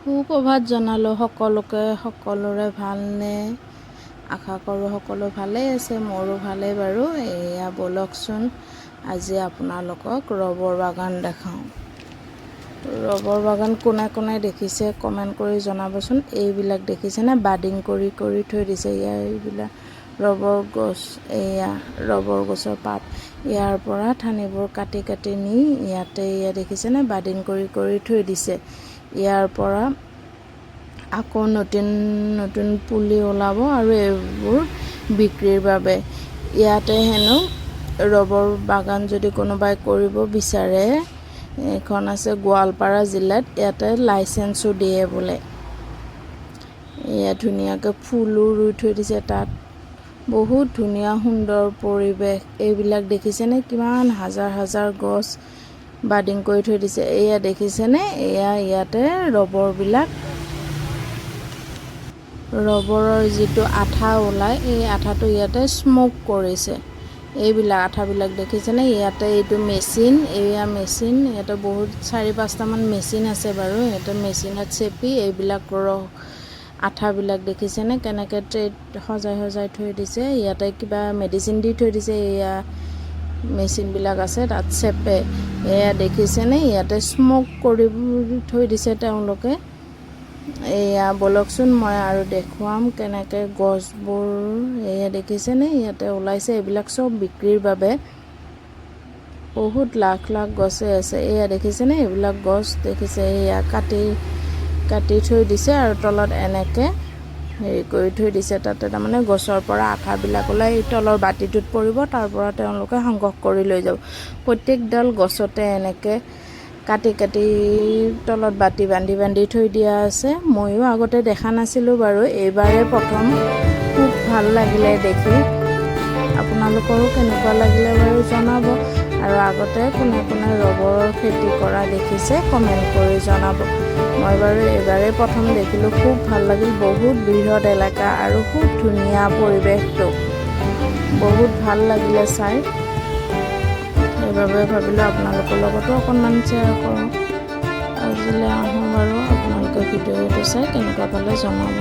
সুপ্ৰভাত জনালোঁ সকলোকে। সকলোৰে ভালনে? আশা কৰোঁ সকলো ভালেই আছে, মোৰো ভালেই বাৰু। এয়া ব'লকচোন আজি আপোনালোকক ৰবৰ বাগান দেখাওঁ। ৰবৰ বাগান কোনে কোনে দেখিছে কমেণ্ট কৰি জনাবচোন। এইবিলাক দেখিছেনে? বাডিং কৰি কৰি থৈ দিছে। এইবিলাক ৰবৰ গছ, এয়া ৰবৰ গছৰ পাত। ইয়াৰ পৰা ঠানিবোৰ কাটি কাটি নি ইয়াতে এয়া দেখিছেনে? বাডিং কৰি কৰি থৈ দিছে। ইয়াৰ পৰা আকৌ নতুন নতুন পুলি ওলাব আৰু এইবোৰ বিক্ৰীৰ বাবে। ইয়াতে হেনো ৰবৰ বাগান যদি কোনোবাই কৰিব বিচাৰে, এখন আছে গোৱালপাৰা জিলাত, ইয়াতে লাইচেঞ্চো দিয়ে বোলে। এয়া ধুনীয়াকৈ ফুলো ৰুই থৈ দিছে তাত। বহুত ধুনীয়া সুন্দৰ পৰিৱেশ। এইবিলাক দেখিছেনে? কিমান হাজাৰ হাজাৰ গছ বাডিং কৰি থৈ দিছে। এয়া দেখিছেনে? এয়া ইয়াতে ৰবৰৰ যিটো আঠা ওলায়, এই আঠাটো ইয়াতে স্মক কৰিছে। এইবিলাক আঠাবিলাক দেখিছেনে? ইয়াতে এইটো মেচিন, এয়া মেচিন। ইয়াতে বহুত 4-5টামান মেচিন আছে বাৰু। ইয়াতে মেচিনত চেপি এইবিলাক আঠাবিলাক দেখিছেনে? কেনেকৈ ট্ৰেত সজাই সজাই থৈ দিছে। ইয়াতে কিবা মেডিচিন দি থৈ দিছে। এয়া মেচিনবিলাক আছে তাত চেপে। এয়া দেখিছেনে? ইয়াতে স্মক কৰি থৈ দিছে তেওঁলোকে। এয়া ব'লকচোন মই আৰু দেখুৱাম কেনেকৈ গছবোৰ। এয়া দেখিছেনে? ইয়াতে ওলাইছে। এইবিলাক চব বিক্ৰীৰ বাবে। বহুত লাখ লাখ গছে আছে। এয়া দেখিছেনে? এইবিলাক গছ দেখিছে। এয়া কাটি থৈ দিছে আৰু তলত এনেকৈ হেৰি কৰি থৈ দিছে। তাতে তাৰমানে গছৰ পৰা আঠাবিলাক ওলাই এই তলৰ বাতিটোত পৰিব, তাৰ পৰা তেওঁলোকে সংগ্ৰহ কৰি লৈ যাব। প্ৰত্যেকডাল গছতে এনেকৈ কাটি কাটি তলত বাতি বান্ধি বান্ধি থৈ দিয়া আছে। ময়ো আগতে দেখা নাছিলোঁ বাৰু, এইবাৰে প্ৰথম। খুব ভাল লাগিলে দেখি। আপোনালোকৰো কেনেকুৱা লাগিলে বাৰু জনাব। আৰু আগতে কোনে কোনে ৰবৰৰ খেতি কৰা দেখিছে কমেণ্ট কৰি জনাব। মই বাৰু এইবাৰেই প্ৰথম দেখিলোঁ। খুব ভাল লাগিল। বহুত বৃহৎ এলেকা আৰু খুব ধুনীয়া পৰিৱেশটো। বহুত ভাল লাগিলে চাই। সেইবাবে ভাবিলোঁ আপোনালোকৰ লগতো অকণমান শ্বেয়াৰ কৰোঁ। আজিলৈ আহোঁ বাৰু। আপোনালোকে ভিডিঅ'টো চাই কেনেকুৱা পালে জনাব।